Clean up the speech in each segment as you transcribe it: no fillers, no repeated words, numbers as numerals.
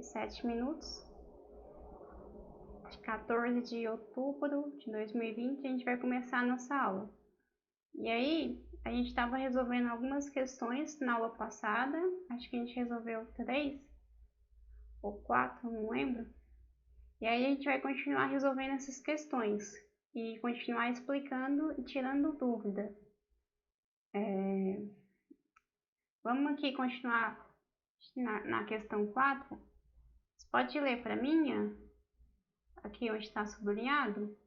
7 minutos. 14 de outubro de 2020, a gente vai começar a nossa aula. E aí, a gente estava resolvendo algumas questões na aula passada. Acho que a gente resolveu 3 ou 4, não lembro. E aí a gente vai continuar resolvendo essas questões e continuar explicando e tirando dúvida. Vamos aqui continuar na questão 4. Você pode ler para mim, aqui onde está sublinhado?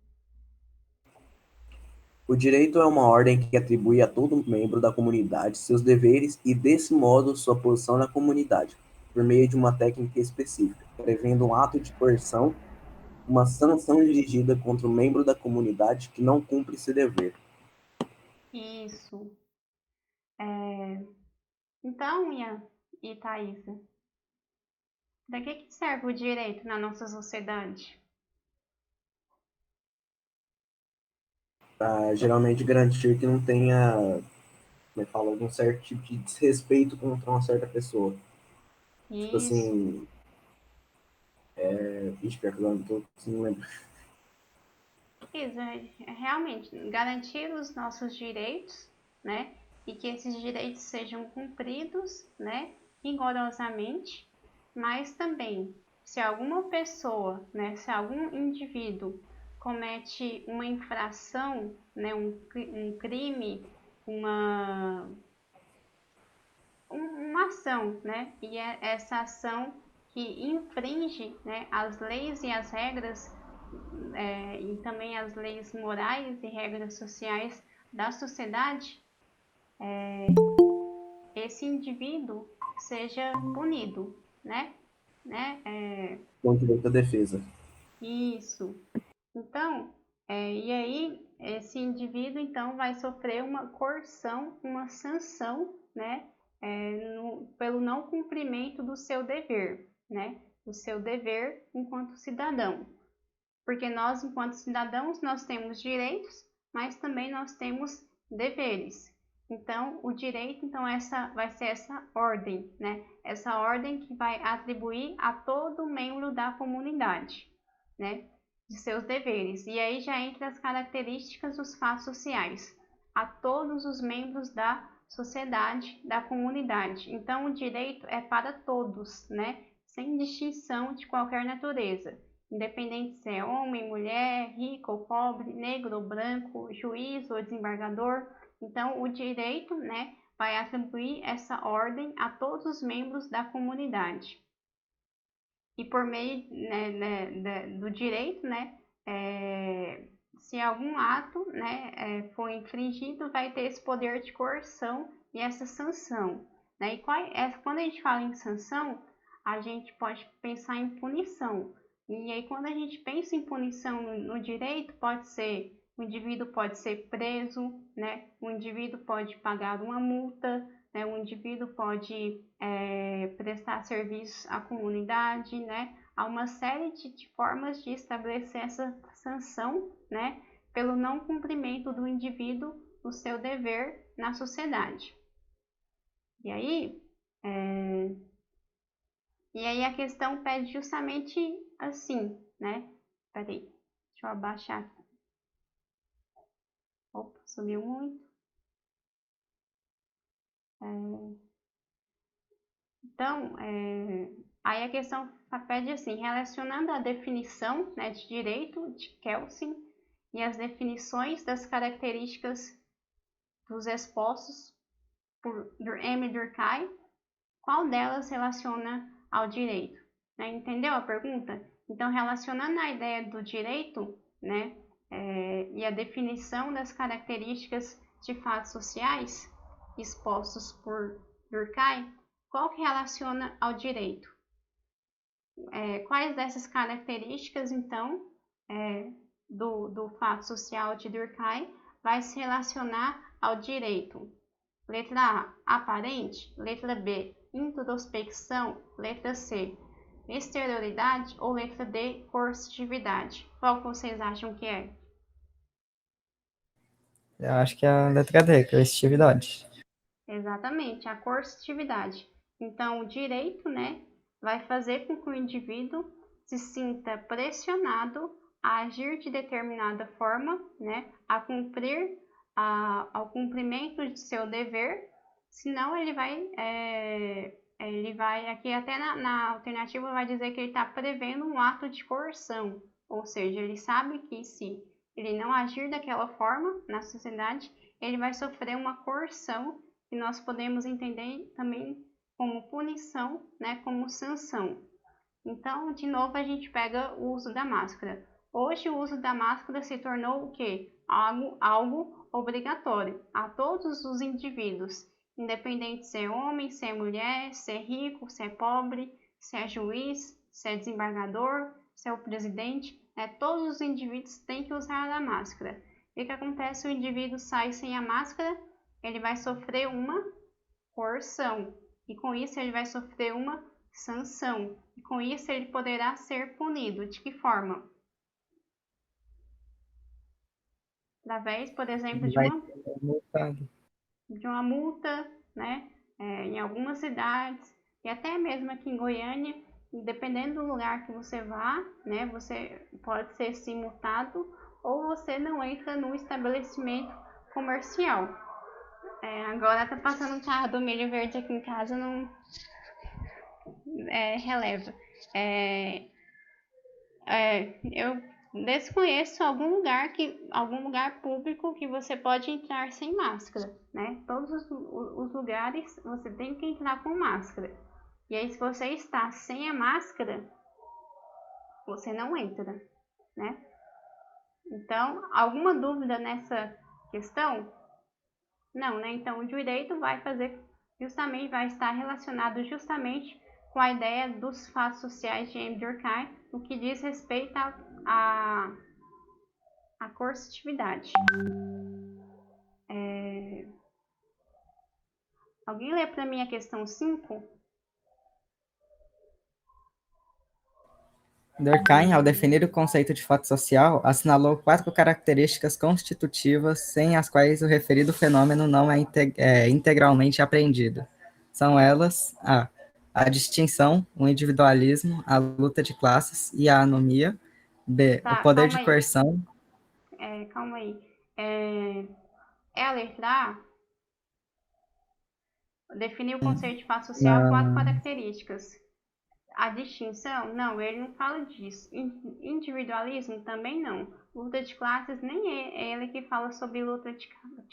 O direito é uma ordem que atribui a todo membro da comunidade seus deveres e, desse modo, sua posição na comunidade, por meio de uma técnica específica, prevendo um ato de coerção, uma sanção dirigida contra o membro da comunidade que não cumpre esse dever. Isso. Então, Ian e Thaisa, para que serve o direito na nossa sociedade? Para geralmente garantir que não tenha, como é que fala, algum certo tipo de desrespeito contra uma certa pessoa. Tipo Isso. assim, pior que eu não lembro. Isso, realmente, garantir os nossos direitos, né? E que esses direitos sejam cumpridos, né? Rigorosamente, mas também, se alguma pessoa, né? Se algum indivíduo comete uma infração, né? Um crime, uma, uma ação, né? E é essa ação que infringe, né? As leis e as regras e também as leis morais e regras sociais da sociedade, esse indivíduo seja punido, né? Com direito à defesa. Isso. Então, e aí esse indivíduo então vai sofrer uma coerção, uma sanção, né? Pelo não cumprimento do seu dever, né? Do seu dever enquanto cidadão. Porque nós, enquanto cidadãos, nós temos direitos, mas também nós temos deveres. Então, o direito, então, essa vai ser essa ordem, né? Essa ordem que vai atribuir a todo membro da comunidade, né? De seus deveres. E aí já entra as características dos fatos sociais, a todos os membros da sociedade, da comunidade. Então, o direito é para todos, né? Sem distinção de qualquer natureza, independente se é homem, mulher, rico ou pobre, negro ou branco, juiz ou desembargador. Então, o direito, né, vai atribuir essa ordem a todos os membros da comunidade. E por meio, do direito, né, se algum ato, né, for infringido, vai ter esse poder de coerção e essa sanção, né? E quando a gente fala em sanção, a gente pode pensar em punição. E aí, quando a gente pensa em punição no direito, o indivíduo pode ser preso, né? O indivíduo pode pagar uma multa, né? O indivíduo pode prestar serviços à comunidade, né? Há uma série de formas de estabelecer essa sanção, né? Pelo não cumprimento do indivíduo no seu dever na sociedade. E aí, a questão pede justamente assim, né? Peraí, deixa eu abaixar aqui. Opa, sumiu muito. Então, aí a questão pede assim, relacionando a definição, né, de direito de Kelsen e as definições das características dos expostos por M. Durkheim, qual delas relaciona ao direito? Né? Entendeu a pergunta? Então, relacionando a ideia do direito, né, e a definição das características de fatos sociais expostos por Durkheim, qual que relaciona ao direito? Quais dessas características, então, do fato social de Durkheim vai se relacionar ao direito? Letra A, aparente. Letra B, introspecção. Letra C, exterioridade. Ou letra D, coercitividade. Qual que vocês acham que é? Eu acho que é a letra D, coercitividade. Exatamente, a coercitividade. Então, o direito, né, vai fazer com que o indivíduo se sinta pressionado a agir de determinada forma, né, a cumprir ao cumprimento de seu dever, senão ele vai, aqui até na alternativa vai dizer que ele está prevendo um ato de coerção, ou seja, ele sabe que se ele não agir daquela forma na sociedade, ele vai sofrer uma coerção, que nós podemos entender também como punição, né, como sanção. Então, de novo, a gente pega o uso da máscara. Hoje, o uso da máscara se tornou o quê? Algo obrigatório a todos os indivíduos, independente se é homem, se é mulher, se é rico, se é pobre, se é juiz, se é desembargador, se é o presidente, todos os indivíduos têm que usar a máscara. O que acontece? O indivíduo sai sem a máscara, ele vai sofrer uma coerção, e com isso ele vai sofrer uma sanção, e com isso ele poderá ser punido. De que forma? Através, por exemplo, Vai ser multado. de uma multa, né? Em algumas cidades, e até mesmo aqui em Goiânia, dependendo do lugar que você vá, né? Você pode ser sim multado, ou você não entra no estabelecimento comercial. Agora tá passando um carro do milho verde aqui em casa, não releva. Eu desconheço algum lugar público que você pode entrar sem máscara, né? Todos os lugares você tem que entrar com máscara. E aí, se você está sem a máscara, você não entra, né? Então, alguma dúvida nessa questão? Não, né? Então, o direito vai estar relacionado justamente com a ideia dos fatos sociais de M. Durkheim, no que diz respeito à coercitividade. Alguém lê para mim a questão 5? Durkheim, ao definir o conceito de fato social, assinalou 4 características constitutivas sem as quais o referido fenômeno não é integralmente apreendido. São elas a distinção, o individualismo, a luta de classes e a anomia. B, o poder de coerção. Calma aí. É a letra A? Definir o conceito de fato social, 4 características. A distinção? Não, ele não fala disso. Individualismo? Também não. Luta de classes? Nem é ele que fala sobre luta de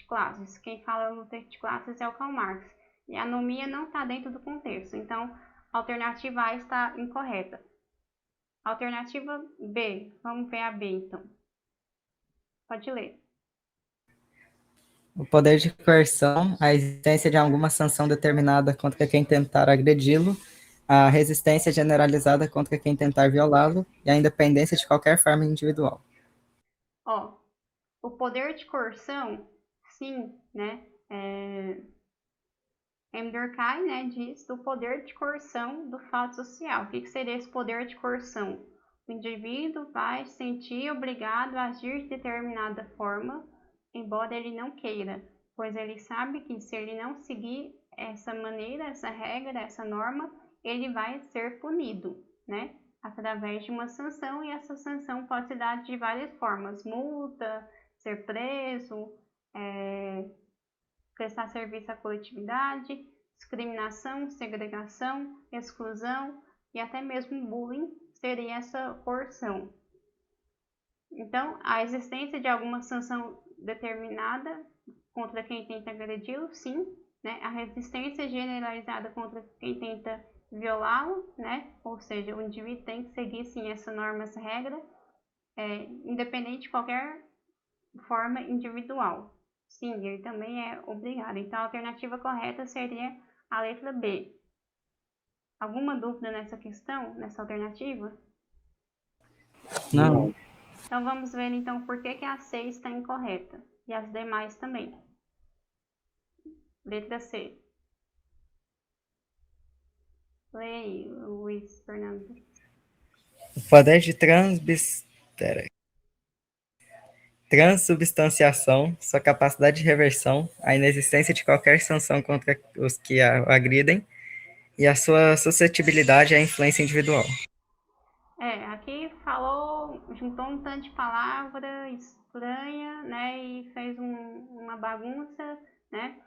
classes. Quem fala luta de classes é o Karl Marx. E a anomia não está dentro do contexto. Então, a alternativa A está incorreta. Alternativa B. Vamos ver a B, então. Pode ler. O poder de coerção, a existência de alguma sanção determinada contra quem tentar agredi-lo, a resistência generalizada contra quem tentar violá-lo e a independência de qualquer forma individual. O poder de coerção, sim, né? M. Durkheim, né, diz do poder de coerção do fato social. O que seria esse poder de coerção? O indivíduo vai se sentir obrigado a agir de determinada forma, embora ele não queira, pois ele sabe que se ele não seguir essa maneira, essa regra, essa norma, ele vai ser punido, né? Através de uma sanção, e essa sanção pode se dar de várias formas: multa, ser preso, prestar serviço à coletividade, discriminação, segregação, exclusão e até mesmo bullying seria essa coerção. Então, a existência de alguma sanção determinada contra quem tenta agredi-lo, sim, né? A resistência generalizada contra quem tenta violá-lo, né? Ou seja, o indivíduo tem que seguir, sim, essa norma, essa regra, independente de qualquer forma individual. Sim, ele também é obrigado. Então, a alternativa correta seria a letra B. Alguma dúvida nessa questão, nessa alternativa? Não. Então, vamos ver então por que a C está incorreta. E as demais também. Letra C. Leia, Luiz Fernando. O poder de transubstanciação, sua capacidade de reversão, a inexistência de qualquer sanção contra os que o agridem, E a sua suscetibilidade à influência individual. Aqui falou, juntou um tanto de palavra estranha, né, e fez uma bagunça, né?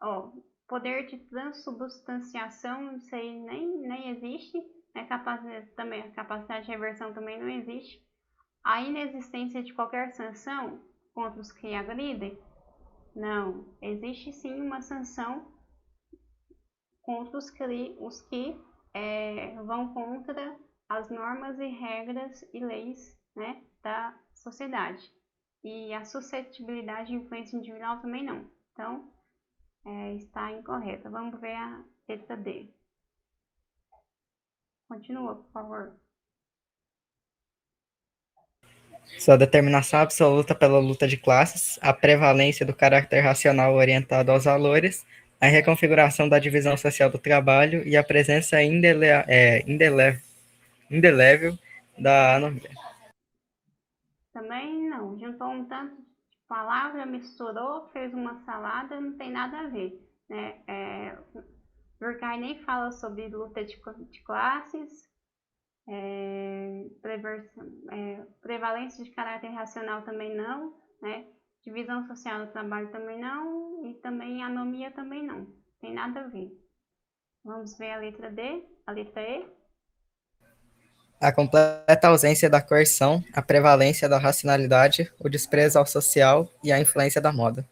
Ó, poder de transubstanciação, isso aí nem existe, né? Também, a capacidade de reversão também não existe. A inexistência de qualquer sanção contra os que agridem? Não, existe sim uma sanção contra os que vão contra as normas e regras e leis, né, da sociedade. E a suscetibilidade de influência individual também não. Então, está incorreta. Vamos ver a letra D. Continua, por favor. Sua determinação absoluta pela luta de classes, a prevalência do caráter racional orientado aos valores, a reconfiguração da divisão social do trabalho e a presença indelével da anomia. Também não. Juntou um tanto de palavra, misturou, fez uma salada, não tem nada a ver, né? Durkheim nem fala sobre luta de classes, prevalência de caráter racional também não, né? Divisão social do trabalho também não, e também anomia também não. Tem nada a ver. Vamos ver a letra D, a letra E. A completa ausência da coerção, a prevalência da racionalidade, o desprezo ao social e a influência da moda.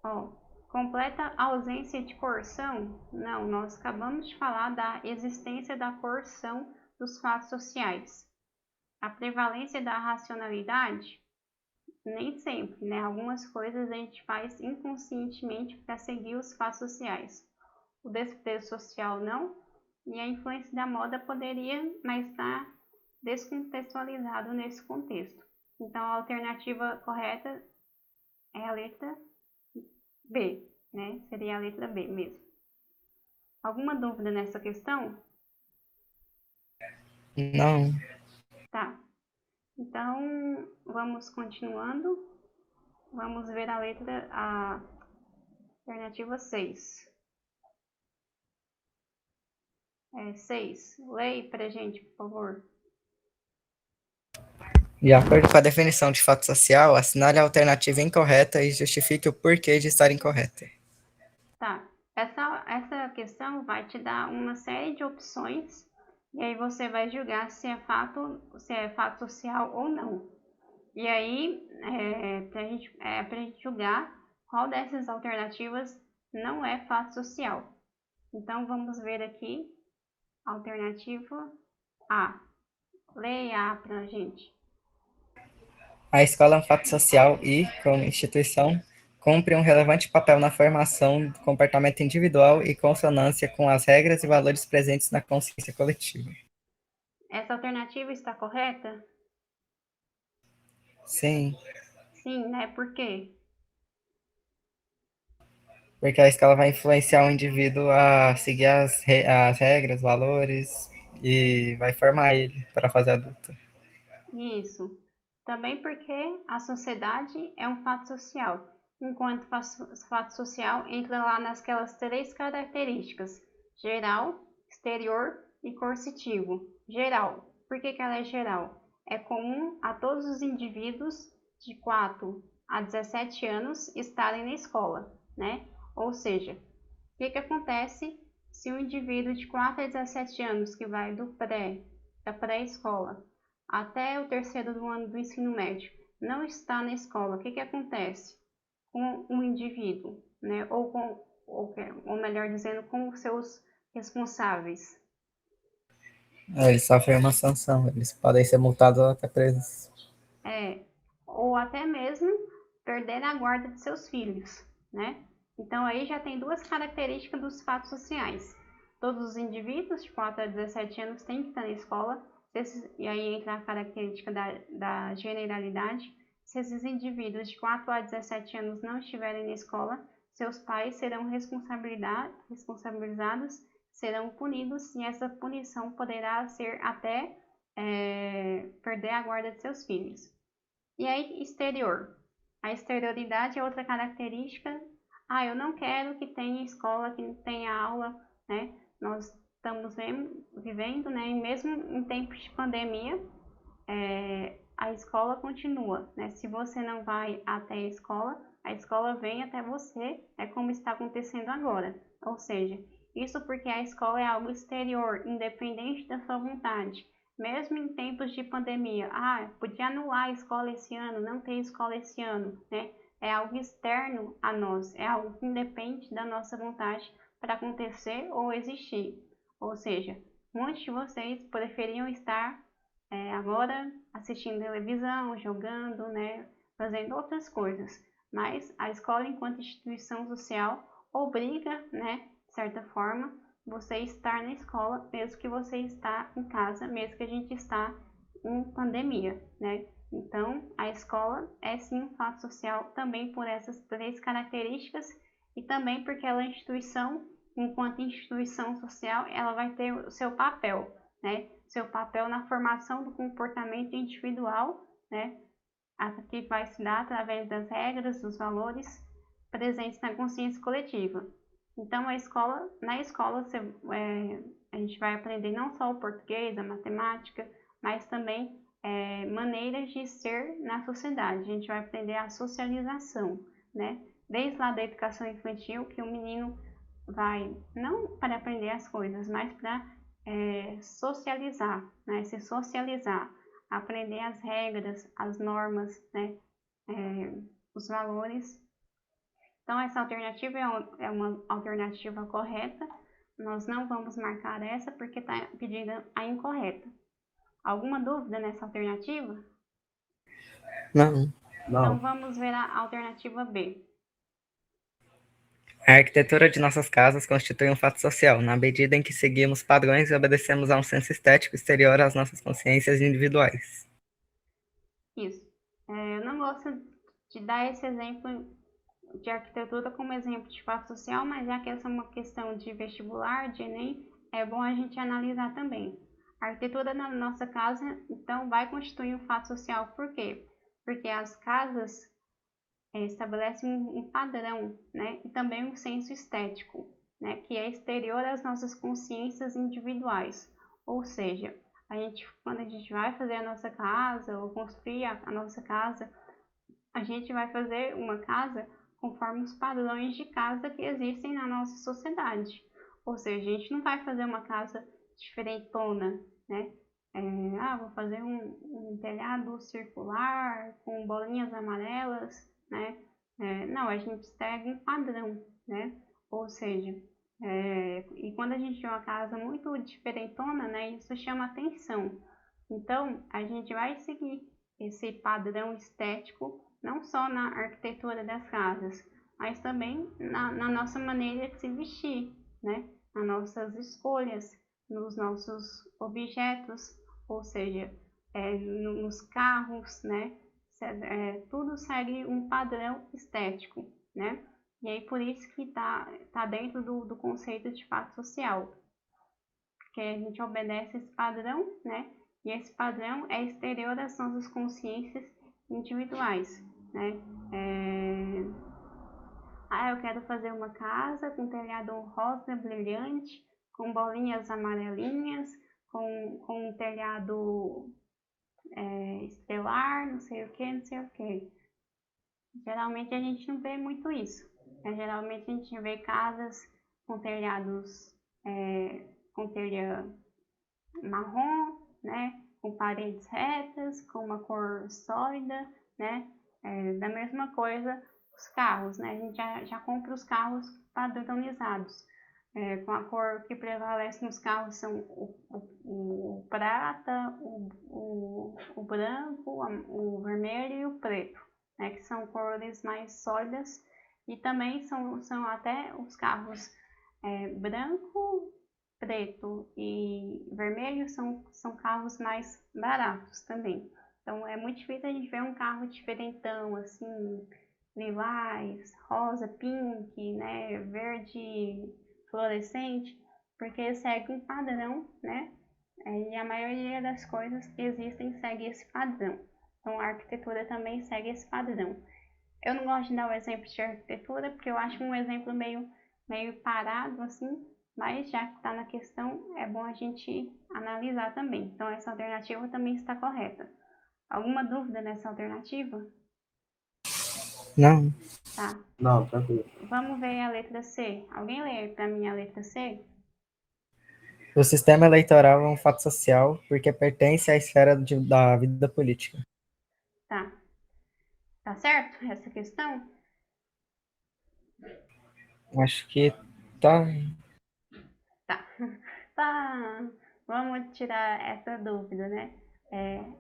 Ó, completa ausência de coerção? Não, nós acabamos de falar da existência da coerção dos fatos sociais. A prevalência da racionalidade? Nem sempre, né? Algumas coisas a gente faz inconscientemente para seguir os fatos sociais. O desprezo social não, e a influência da moda poderia, mas está descontextualizado nesse contexto. Então a alternativa correta é a letra B, né? Seria a letra B mesmo. Alguma dúvida nessa questão? Não. Tá. Então, vamos continuando. Vamos ver a alternativa 6. 6. Leia pra gente, por favor. De acordo com a definição de fato social, assinale a alternativa incorreta e justifique o porquê de estar incorreta. Tá. Essa questão vai te dar uma série de opções e aí você vai julgar se é fato social ou não. E aí, pra gente julgar qual dessas alternativas não é fato social. Então, vamos ver aqui a alternativa A. Leia A pra gente. A escola é um fato social e, como instituição, cumpre um relevante papel na formação do comportamento individual e consonância com as regras e valores presentes na consciência coletiva. Essa alternativa está correta? Sim, Sim, né? Por quê? porque a escola vai influenciar o indivíduo a seguir as regras, valores e vai formar ele para a fase adulta. Isso. Também porque a sociedade é um fato social, enquanto fato social entra lá nasquelas três características: geral, exterior e coercitivo. Geral. Por que ela é geral? É comum a todos os indivíduos de 4 a 17 anos estarem na escola, né? Ou seja, o que acontece se um indivíduo de 4 a 17 anos que vai da pré-escola até o terceiro do ano do ensino médio não está na escola? O que acontece com o indivíduo, né? Ou melhor dizendo, com os seus responsáveis? Eles sofrem uma sanção, eles podem ser multados ou até presos. Ou até mesmo perder a guarda de seus filhos, né? Então aí já tem duas características dos fatos sociais. Todos os indivíduos de 4 a 17 anos têm que estar na escola, e aí entra a característica da generalidade. Se esses indivíduos de 4 a 17 anos não estiverem na escola, seus pais serão responsabilizados, serão punidos, e essa punição poderá ser até perder a guarda de seus filhos. E aí, exterior. A exterioridade é outra característica. Eu não quero que tenha escola, que tenha aula né? Nós estamos vivendo, né, mesmo em tempos de pandemia, a escola continua, né? Se você não vai até a escola vem até você, é como está acontecendo agora. Ou seja, isso porque a escola é algo exterior, independente da sua vontade. Mesmo em tempos de pandemia, podia anular a escola esse ano, não tem escola esse ano, né? É algo externo a nós, é algo que independe da nossa vontade para acontecer ou existir. Ou seja, muitos de vocês preferiam estar agora assistindo televisão, jogando, né, fazendo outras coisas. Mas a escola, enquanto instituição social, obriga, né, de certa forma, você estar na escola, mesmo que você está em casa, mesmo que a gente está em pandemia, né? Então, a escola é sim um fato social também por essas três características e também porque ela é instituição, enquanto instituição social, ela vai ter o seu papel, né? Seu papel na formação do comportamento individual, né? Que vai se dar através das regras, dos valores presentes na consciência coletiva. Então, na escola, a gente vai aprender não só o português, a matemática, mas também maneiras de ser na sociedade. A gente vai aprender a socialização, né? Desde lá da educação infantil, que o menino vai, não para aprender as coisas, mas para socializar, né? Se socializar, aprender as regras, as normas, né? Os valores. Então, essa alternativa é uma alternativa correta. Nós não vamos marcar essa porque está pedida a incorreta. Alguma dúvida nessa alternativa? Não. Então, vamos ver a alternativa B. A arquitetura de nossas casas constitui um fato social, na medida em que seguimos padrões e obedecemos a um senso estético exterior às nossas consciências individuais. Isso. Eu não gosto de dar esse exemplo de arquitetura como exemplo de fato social, mas já que essa é uma questão de vestibular, de Enem, é bom a gente analisar também. A arquitetura na nossa casa, então, vai constituir um fato social. Por quê? Porque as casas estabelecem um padrão, né? E também um senso estético, né? Que é exterior às nossas consciências individuais. Ou seja, quando a gente vai fazer a nossa casa ou construir a nossa casa, a gente vai fazer uma casa conforme os padrões de casa que existem na nossa sociedade. Ou seja, a gente não vai fazer uma casa diferentona, né? Vou fazer um telhado circular com bolinhas amarelas, né? Não, a gente segue um padrão, né? Ou seja, e quando a gente tem uma casa muito diferentona, né? Isso chama atenção. Então, a gente vai seguir esse padrão estético não só na arquitetura das casas, mas também na nossa maneira de se vestir, né? Nas nossas escolhas, nos nossos objetos, ou seja, nos carros, né? Tudo segue um padrão estético, né? E aí por isso que tá dentro do conceito de fato social, porque a gente obedece esse padrão, né? E esse padrão é exterior às nossas consciências individuais, né? Eu quero fazer uma casa com telhado rosa brilhante, com bolinhas amarelinhas, com um telhado estelar, não sei o que, não sei o que. Geralmente a gente não vê muito isso. Geralmente a gente vê casas com telhados com telha marrom, né? Com paredes retas, com uma cor sólida, né? Da mesma coisa os carros, né? A gente já compra os carros padronizados. Com a cor que prevalece nos carros são o prata, o branco, o vermelho e o preto, né? Que são cores mais sólidas e também são até os carros branco, preto e vermelho são carros mais baratos também. Então é muito difícil a gente ver um carro diferentão, assim, lilás, rosa, pink, né, verde fluorescente, porque segue um padrão, né? E a maioria das coisas que existem segue esse padrão. Então a arquitetura também segue esse padrão. Eu não gosto de dar o exemplo de arquitetura porque eu acho um exemplo meio parado, assim, Mas já que está na questão, é bom a gente analisar também. Então, essa alternativa também está correta. Alguma dúvida nessa alternativa? Não. Tá. Não, tranquilo. Vamos ver a letra C. Alguém lê para mim a letra C? O sistema eleitoral é um fato social porque pertence à esfera da vida política. Tá. Tá certo essa questão? Acho que tá. Tá. Tá. Vamos tirar essa dúvida, né?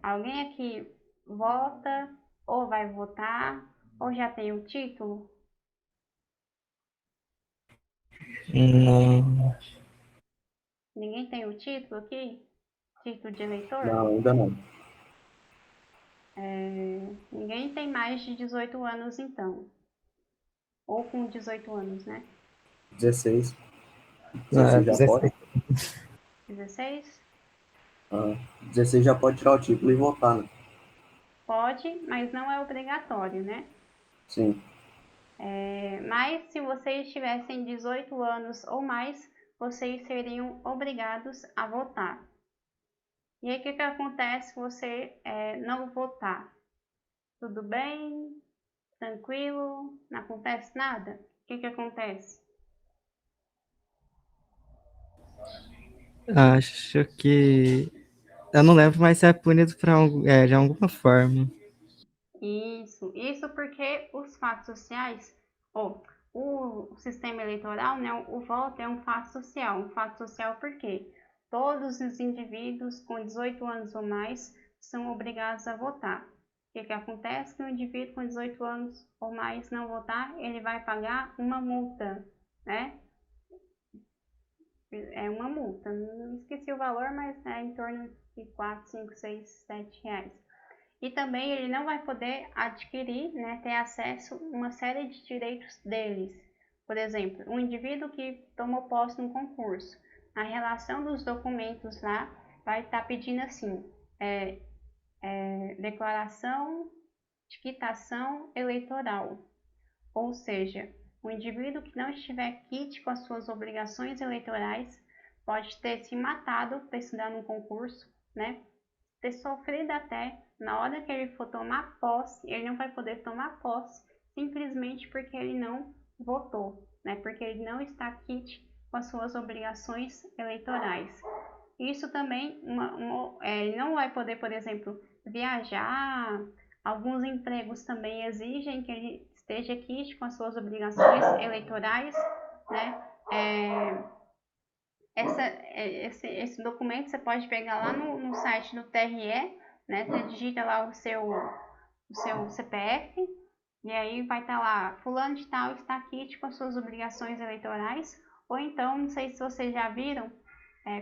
Alguém aqui vota ou vai votar ou já tem o título? Não. Ninguém tem o título aqui? Título de eleitor? Não, ainda não. Ninguém tem mais de 18 anos, então. Ou com 18 anos, né? 16. Não, 16 já pode? 16? 16 já pode tirar o título e votar, né? Pode, mas não é obrigatório, né? Sim. Mas se vocês tivessem 18 anos ou mais, vocês seriam obrigados a votar. E aí, o que acontece se você não votar? Tudo bem? Tranquilo? Não acontece nada? O que acontece? Acho que. Eu não lembro, mas é punido de alguma forma. Isso porque os fatos sociais, ou o sistema eleitoral, né, o voto é um fato social porque todos os indivíduos com 18 anos ou mais são obrigados a votar. O que acontece? Que o indivíduo com 18 anos ou mais não votar, ele vai pagar uma multa, né? É uma multa, não esqueci o valor, mas é em torno de 4, 5, 6, 7 reais. E também ele não vai poder adquirir, né, ter acesso a uma série de direitos deles. Por exemplo, um indivíduo que tomou posse num concurso, a relação dos documentos lá vai estar pedindo assim, declaração de quitação eleitoral. Ou seja, o indivíduo que não estiver quite com as suas obrigações eleitorais pode ter se matado para estudar num concurso, né? Ter sofrido até na hora que ele for tomar posse, ele não vai poder tomar posse simplesmente porque ele não votou, né? Porque ele não está quite com as suas obrigações eleitorais. Isso também, ele não vai poder, por exemplo, viajar. Alguns empregos também exigem que ele esteja quite com as suas obrigações eleitorais, né? Esse documento você pode pegar lá no site do TRE, né? Você digita lá o seu CPF e aí vai estar lá, fulano de tal está aqui com as suas obrigações eleitorais. Ou então, não sei se vocês já viram,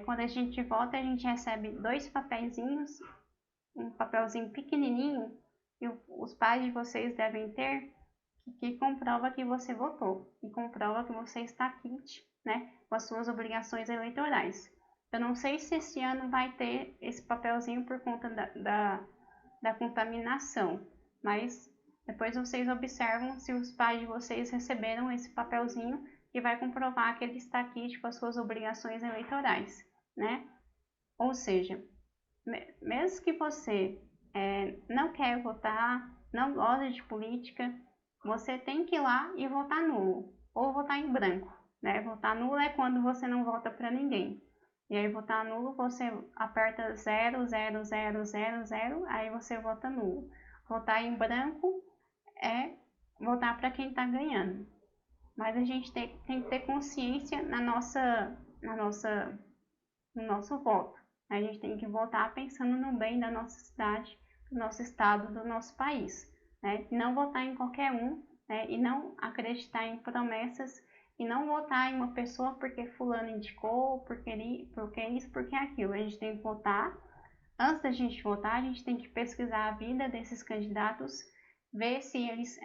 quando a gente vota, a gente recebe dois papeizinhos, um papelzinho pequenininho, que os pais de vocês devem ter, que comprova que você votou, que comprova que você está quite, né, com as suas obrigações eleitorais. Eu não sei se esse ano vai ter esse papelzinho por conta da contaminação, mas depois vocês observam se os pais de vocês receberam esse papelzinho que vai comprovar que ele está quite com as suas obrigações eleitorais, né? Ou seja, mesmo que você não quer votar, não gosta de política, você tem que ir lá e votar nulo, ou votar em branco, né? Votar nulo é quando você não vota para ninguém. E aí, votar nulo, você aperta 0, 0, 0, 0, 0, aí você vota nulo. Votar em branco é votar para quem está ganhando. Mas a gente tem que ter consciência no nosso voto. A gente tem que votar pensando no bem da nossa cidade, do nosso estado, do nosso país, né? Não votar em qualquer um, né? E não acreditar em promessas e não votar em uma pessoa porque fulano indicou, porque isso, porque aquilo. A gente tem que votar. Antes da gente votar, a gente tem que pesquisar a vida desses candidatos, ver se eles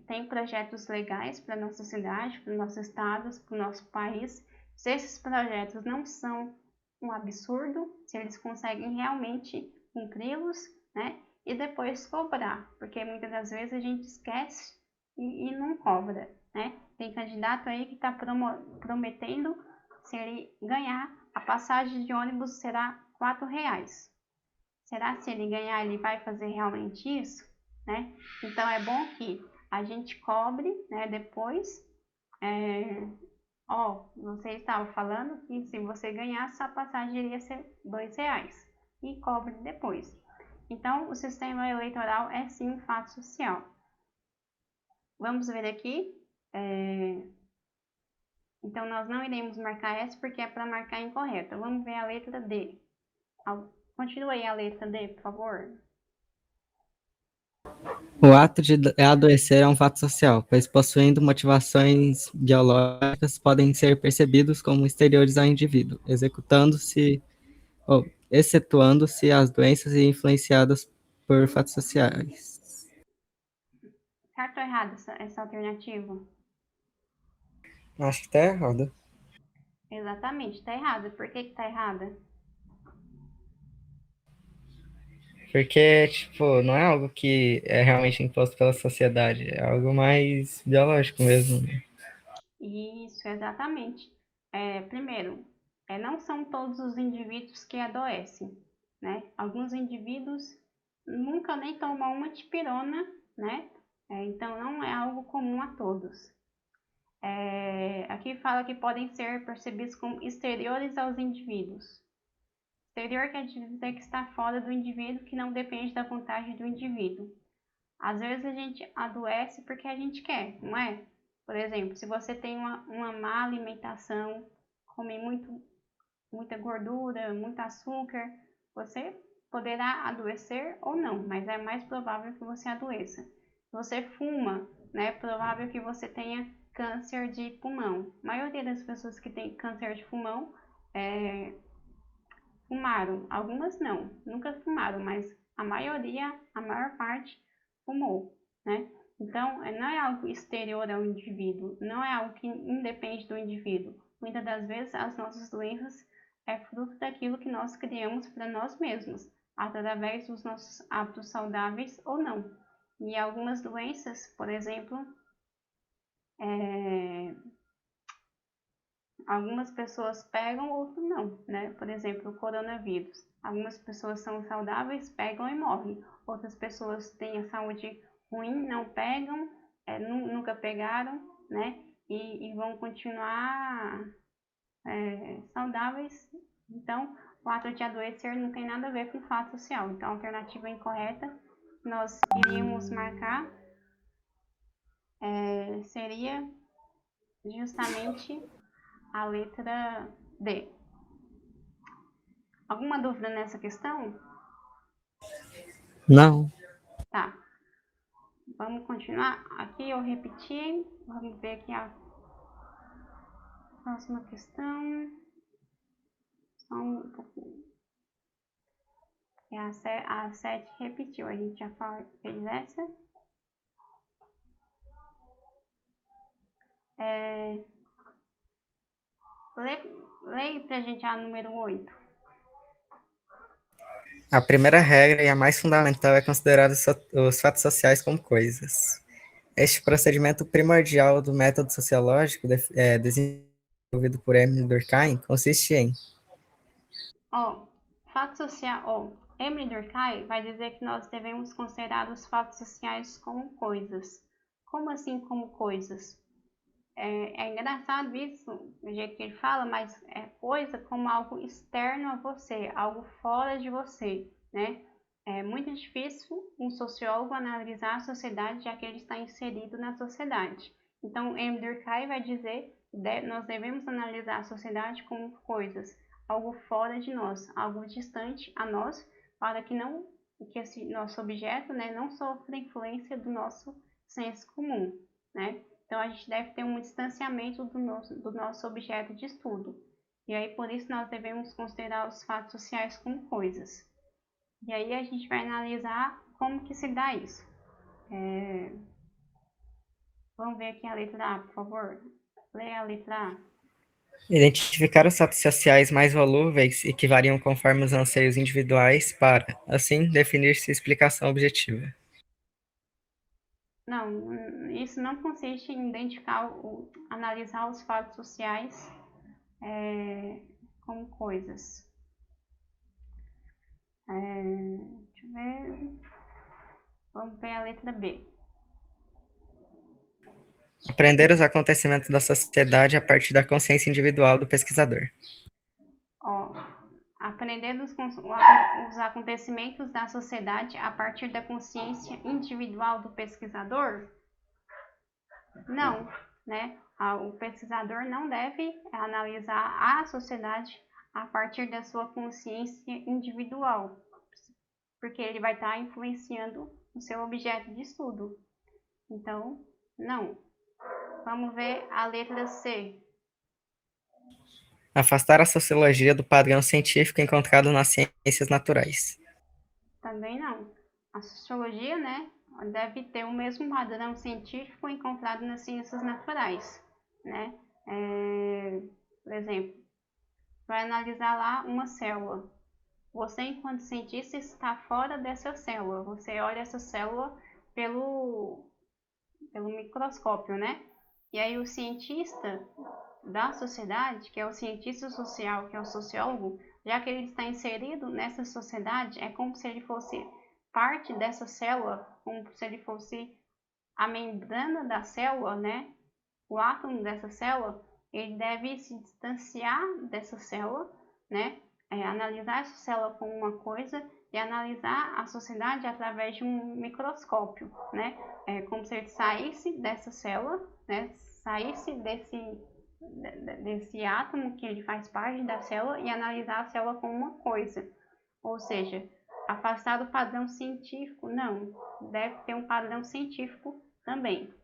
têm projetos legais para a nossa cidade, para o nosso estado, para o nosso país. Se esses projetos não são um absurdo, se eles conseguem realmente cumpri-los, né? E depois cobrar, porque muitas das vezes a gente esquece e não cobra. né? Tem candidato aí que está prometendo, se ele ganhar, a passagem de ônibus será R$ 4. Será que se ele ganhar, ele vai fazer realmente isso? Né? Então, é bom que a gente cobre, né, depois. Você estava falando que se você ganhar, sua passagem iria ser R$ 2. E cobre depois. Então, o sistema eleitoral é sim um fato social. Vamos ver aqui. Então, nós não iremos marcar essa porque é para marcar incorreta. Vamos ver a letra D. Continua aí a letra D, por favor. O ato de adoecer é um fato social, pois possuindo motivações biológicas podem ser percebidos como exteriores ao indivíduo, excetuando-se as doenças influenciadas por fatos sociais. Certo ou errado essa alternativa? Acho que tá errado. Exatamente, está errado. Por que está errada? Porque, tipo, não é algo que é realmente imposto pela sociedade, é algo mais biológico mesmo. Isso, exatamente. Primeiro, não são todos os indivíduos que adoecem, né? Alguns indivíduos nunca nem tomam uma dipirona, né? Então, não é algo comum a todos. Aqui fala que podem ser percebidos como exteriores aos indivíduos. Exterior quer dizer que está fora do indivíduo, que não depende da vontade do indivíduo. Às vezes a gente adoece porque a gente quer, não é? Por exemplo, se você tem uma má alimentação, come muita gordura, muito açúcar, você poderá adoecer ou não, mas é mais provável que você adoeça. Se você fuma, né, é provável que você tenha câncer de pulmão. A maioria das pessoas que tem câncer de pulmão fumaram. Algumas não, nunca fumaram, mas a maioria, a maior parte, fumou, né? Então, não é algo exterior ao indivíduo, não é algo que independe do indivíduo. Muitas das vezes, as nossas doenças é fruto daquilo que nós criamos para nós mesmos, através dos nossos hábitos saudáveis ou não. E algumas doenças, por exemplo, algumas pessoas pegam, outras não, né? Por exemplo, o coronavírus. Algumas pessoas são saudáveis, pegam e morrem. Outras pessoas têm a saúde ruim, não pegam, nunca pegaram, né? E vão continuar saudáveis. Então, o ato de adoecer não tem nada a ver com o fato social. Então, a alternativa incorreta, nós iríamos marcar, seria justamente a letra D. Alguma dúvida nessa questão? Não. Tá. Vamos continuar. Aqui eu repeti. Vamos ver aqui a próxima questão. Só um pouquinho. A 7 repetiu. A gente já fez essa. Leia pra gente a número 8. A primeira regra e a mais fundamental é considerar os fatos sociais como coisas. Este procedimento primordial do método sociológico desenvolvido por Emile Durkheim consiste em fato social. Emile Durkheim vai dizer que nós devemos considerar os fatos sociais como coisas. Como assim como coisas? É engraçado isso, do jeito que ele fala, mas é coisa como algo externo a você, algo fora de você, né? É muito difícil um sociólogo analisar a sociedade, já que ele está inserido na sociedade. Então, Emile Durkheim vai dizer que nós devemos analisar a sociedade como coisas, algo fora de nós, algo distante a nós, para que esse nosso objeto, né, não sofra influência do nosso senso comum, né? Então, a gente deve ter um distanciamento do nosso objeto de estudo. E aí, por isso, nós devemos considerar os fatos sociais como coisas. E aí, a gente vai analisar como que se dá isso. Vamos ver aqui a letra A, por favor. Leia a letra A. identificar os fatos sociais mais volúveis e que variam conforme os anseios individuais para, assim, definir sua explicação objetiva. Não, isso não consiste em identificar, analisar os fatos sociais como coisas. Deixa eu ver. Vamos ver a letra B. Aprender os acontecimentos da sociedade a partir da consciência individual do pesquisador. Ó, aprender os acontecimentos da sociedade a partir da consciência individual do pesquisador? Não, né? O pesquisador não deve analisar a sociedade a partir da sua consciência individual, porque ele vai estar influenciando o seu objeto de estudo. Então, não. Vamos ver a letra C. Afastar a sociologia do padrão científico encontrado nas ciências naturais. Também não. A sociologia, né, deve ter o mesmo padrão científico encontrado nas ciências naturais, né? Por exemplo, vai analisar lá uma célula. Você, enquanto cientista, está fora dessa célula. Você olha essa célula pelo microscópio, né? E aí o cientista da sociedade, que é o cientista social, que é o sociólogo, já que ele está inserido nessa sociedade, é como se ele fosse parte dessa célula, como se ele fosse a membrana da célula, né? O átomo dessa célula, ele deve se distanciar dessa célula, né? Analisar essa célula como uma coisa e analisar a sociedade através de um microscópio, né? É como se ele saísse dessa célula, né? Saísse desse átomo que ele faz parte da célula e analisar a célula como uma coisa. Ou seja, afastar do padrão científico, não. Deve ter um padrão científico também.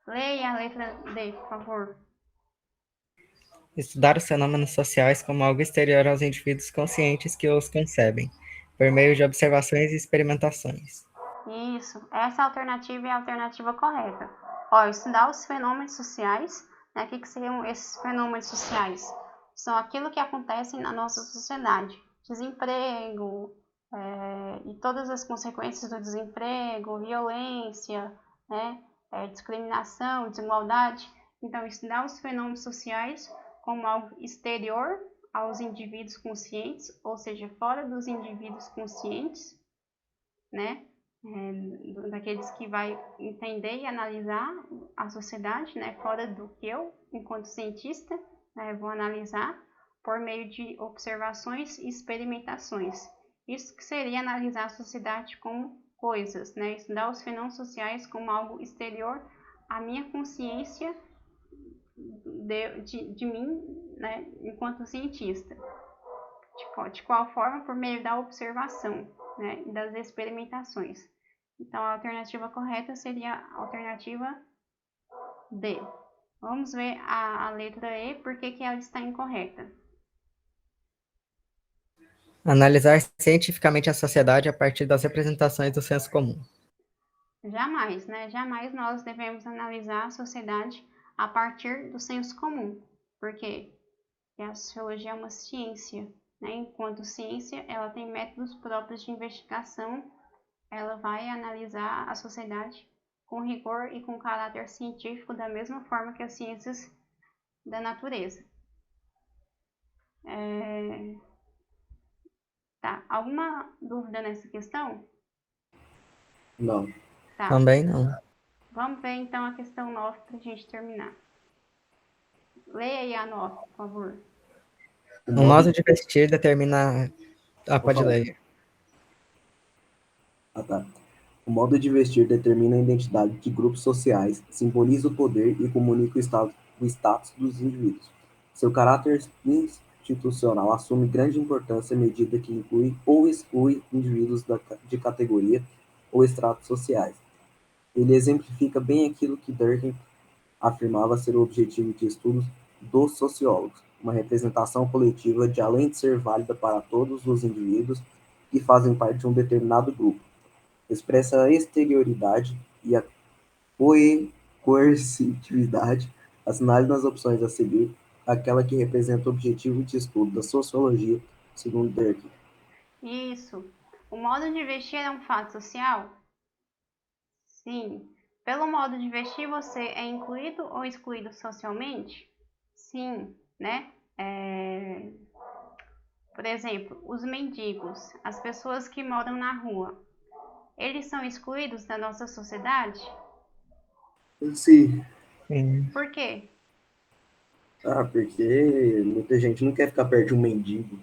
Leia a letra D, por favor. Estudar os fenômenos sociais como algo exterior aos indivíduos conscientes que os concebem, por meio de observações e experimentações. Isso, essa alternativa é a alternativa correta. Ó, estudar os fenômenos sociais, né? O que seriam esses fenômenos sociais? São aquilo que acontece na nossa sociedade. Desemprego, e todas as consequências do desemprego, violência, né? Discriminação, desigualdade. Então, estudar os fenômenos sociais como algo exterior aos indivíduos conscientes, ou seja, fora dos indivíduos conscientes, né? Daqueles que vai entender e analisar a sociedade, né? Fora do que eu, enquanto cientista, né, vou analisar por meio de observações e experimentações. Isso que seria analisar a sociedade como coisas, né? Estudar os fenômenos sociais como algo exterior à minha consciência de mim, né, enquanto cientista. De qual forma? Por meio da observação, né, e das experimentações. Então, a alternativa correta seria a alternativa D. Vamos ver a letra E, por que ela está incorreta. Analisar cientificamente a sociedade a partir das representações do senso comum. Jamais, né? Jamais nós devemos analisar a sociedade a partir do senso comum. Por quê? Porque a sociologia é uma ciência, né? Enquanto ciência, ela tem métodos próprios de investigação, ela vai analisar a sociedade com rigor e com caráter científico da mesma forma que as ciências da natureza. Tá, alguma dúvida nessa questão? Não. Tá. Também não. Vamos ver então a questão 9 para a gente terminar. Leia aí a 9, por favor. O modo de vestir determina... pode ler. Tá. O modo de vestir determina a identidade de grupos sociais, simboliza o poder e comunica o status dos indivíduos. Seu caráter institucional assume grande importância à medida que inclui ou exclui indivíduos de categoria ou estratos sociais. Ele exemplifica bem aquilo que Durkheim afirmava ser o objetivo de estudos dos sociólogos, uma representação coletiva de além de ser válida para todos os indivíduos que fazem parte de um determinado grupo. Expressa a exterioridade e a coercitividade, assinale nas opções a seguir aquela que representa o objetivo de estudo da sociologia, segundo Durkheim. Isso. O modo de vestir é um fato social? Sim. Pelo modo de vestir, você é incluído ou excluído socialmente? Sim, né? Por exemplo, os mendigos, as pessoas que moram na rua, eles são excluídos da nossa sociedade? Sim. Sim. Por quê? Porque muita gente não quer ficar perto de um mendigo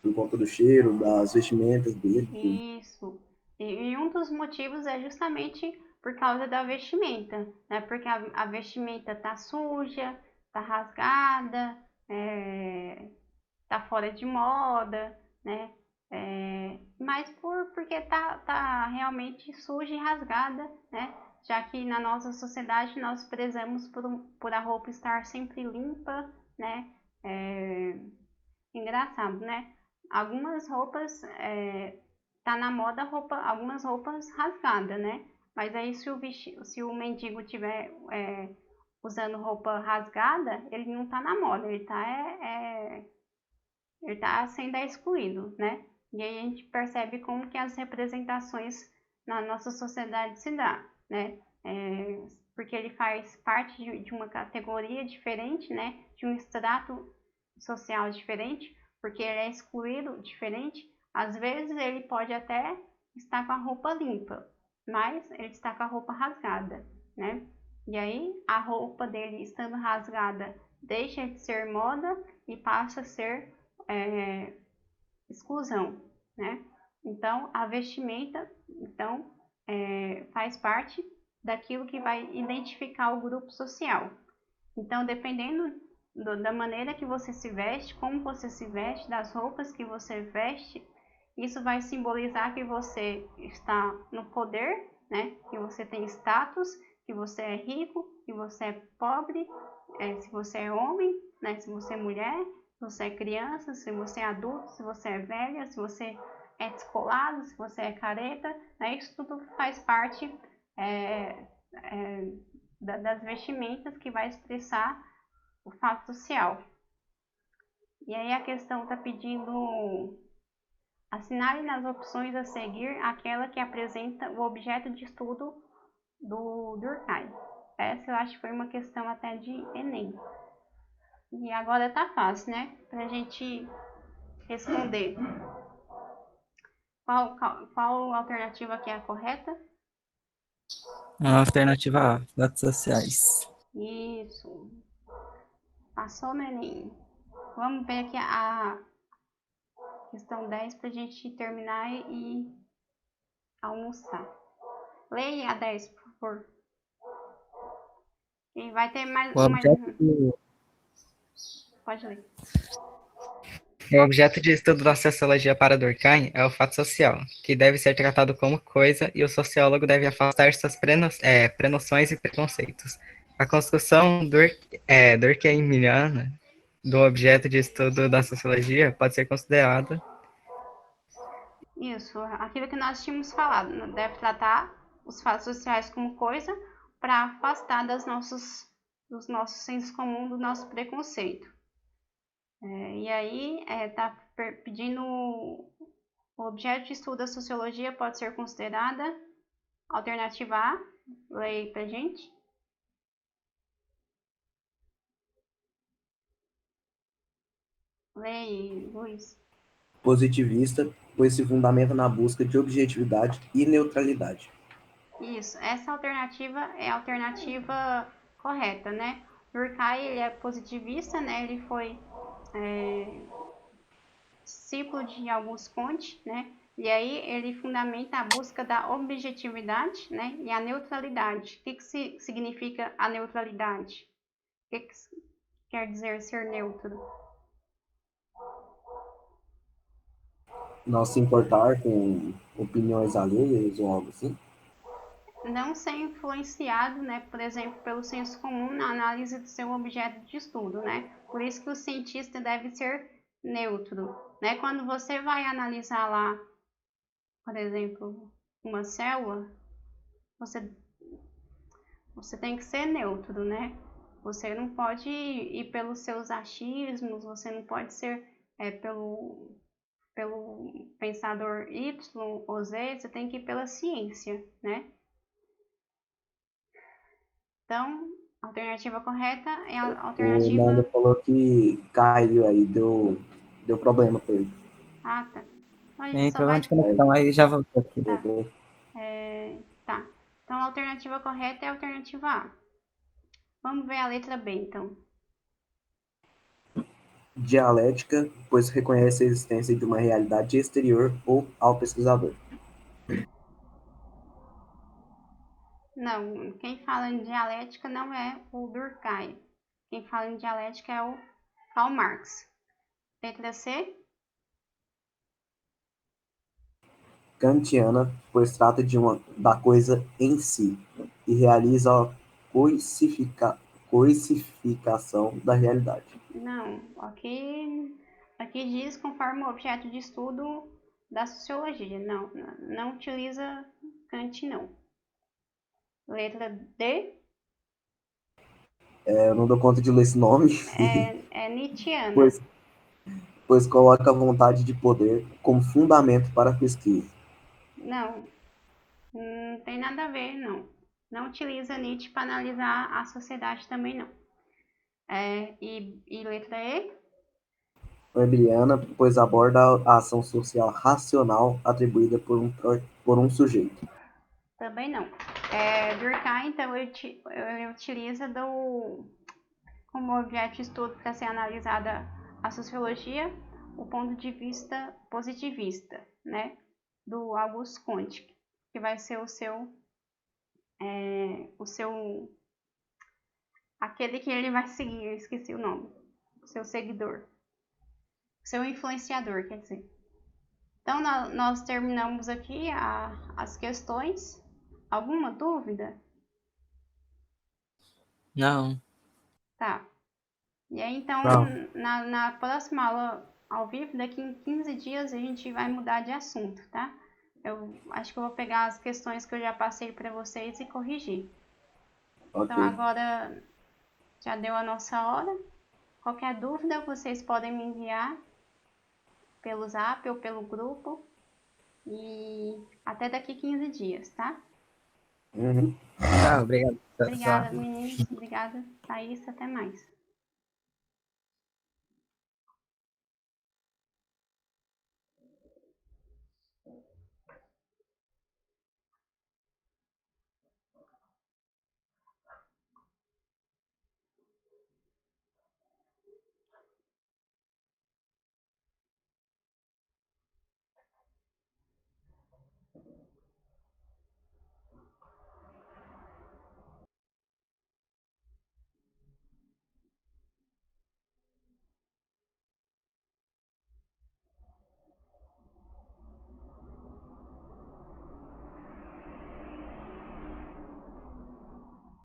por conta do cheiro, das vestimentas dele. Tudo. Isso. E um dos motivos é justamente por causa da vestimenta, né? Porque a vestimenta tá suja, tá rasgada, tá fora de moda, né? Mas porque tá realmente suja e rasgada, né? Já que na nossa sociedade nós prezamos por a roupa estar sempre limpa, né? Engraçado, né? Algumas roupas, tá na moda algumas roupas rasgadas, né? Mas aí se o mendigo tiver usando roupa rasgada, ele não tá na moda, ele tá sendo excluído, né? E aí a gente percebe como que as representações na nossa sociedade se dá, né? Porque ele faz parte de uma categoria diferente, né? De um extrato social diferente, porque ele é excluído diferente. Às vezes ele pode até estar com a roupa limpa, mas ele está com a roupa rasgada, né? E aí a roupa dele estando rasgada deixa de ser moda e passa a ser exclusão, né? Então, a vestimenta, então, faz parte daquilo que vai identificar o grupo social. Então, dependendo da maneira que você se veste, como você se veste, das roupas que você veste, isso vai simbolizar que você está no poder, né? Que você tem status, que você é rico, que você é pobre, se você é homem, né? Se você é mulher, se você é criança, se você é adulto, se você é velha, se você é descolado, se você é careta, né? Isso tudo faz parte é, é, das vestimentas que vai expressar o fato social. E aí a questão está pedindo assinale nas opções a seguir aquela que apresenta o objeto de estudo do Durkheim. Essa eu acho que foi uma questão até de Enem. E agora tá fácil, né? Pra gente responder. Qual alternativa que é a correta? A alternativa A, dados sociais. Isso. Passou no Enem. Vamos ver aqui a questão 10 pra gente terminar e almoçar. Leia a 10, por favor. E vai ter mais. O objeto, Pode ler. o objeto de estudo da sociologia para Durkheim é o fato social, que deve ser tratado como coisa e o sociólogo deve afastar suas prenoções e preconceitos. A construção durkheimiana do objeto de estudo da sociologia pode ser considerada Isso, aquilo que nós tínhamos falado, né? Deve tratar os fatos sociais como coisa para afastar dos nossos sensos comuns, do nosso preconceito. E aí, está pedindo o objeto de estudo da sociologia pode ser considerada alternativa A. Leia pra gente. Leia, Luiz. Positivista, pois se fundamenta na busca de objetividade e neutralidade. Isso, essa alternativa é a alternativa correta, né? Durkheim, ele é positivista, né? Ele foi discípulo de Auguste Comte, né? E aí ele fundamenta a busca da objetividade, né? E a neutralidade. O que significa a neutralidade? O que quer dizer ser neutro? Não se importar com opiniões alheias ou algo assim. Não ser influenciado, né, por exemplo, pelo senso comum na análise do seu objeto de estudo, né? Por isso que o cientista deve ser neutro, né? Quando você vai analisar lá, por exemplo, uma célula, você, você tem que ser neutro, né? Você não pode ir pelos seus achismos, você não pode ser pelo pensador Y ou Z, você tem que ir pela ciência, né? Então, a alternativa correta é a O alternativa... Nando falou que caiu aí, deu problema pra ele. Ah, tá. Então, a gente Tem só problema vai... de conexão, aí já voltou aqui. Tá. Tá. Então, a alternativa correta é a alternativa A. Vamos ver a letra B, então. Dialética, pois reconhece a existência de uma realidade exterior ou ao pesquisador. Não, quem fala em dialética não é o Durkheim. Quem fala em dialética é o Karl Marx. Letra C? Kantiana, pois trata da coisa em si e realiza a coisificação da realidade. Não, aqui diz conforme o objeto de estudo da sociologia. Não utiliza Kant, não. Letra D Eu não dou conta de ler esse nome, é Nietzscheana. pois coloca a vontade de poder como fundamento para a pesquisa. Não, não tem nada a ver, não. Não utiliza Nietzsche para analisar a sociedade também, não. E letra E? Weberiana, pois aborda a ação social racional atribuída por um sujeito. Também não. Durkheim, então, ele utiliza como objeto de estudo para ser analisada a sociologia, o ponto de vista positivista, né, do Auguste Comte, que vai ser aquele que ele vai seguir, eu esqueci o nome, o seu seguidor, o seu influenciador, quer dizer. Então, nós terminamos aqui as questões. Alguma dúvida? Não, Tá. E aí, então, Não. na próxima aula ao vivo, daqui em 15 dias, a gente vai mudar de assunto, tá? Eu acho que eu vou pegar as questões que eu já passei para vocês e corrigir. Ok. Então, agora já deu a nossa hora. Qualquer dúvida, vocês podem me enviar pelo Zap ou pelo grupo. E até daqui 15 dias, tá? Uhum. tá, obrigado, Obrigada, pessoal. meninos. Obrigada, Thaís. Até mais.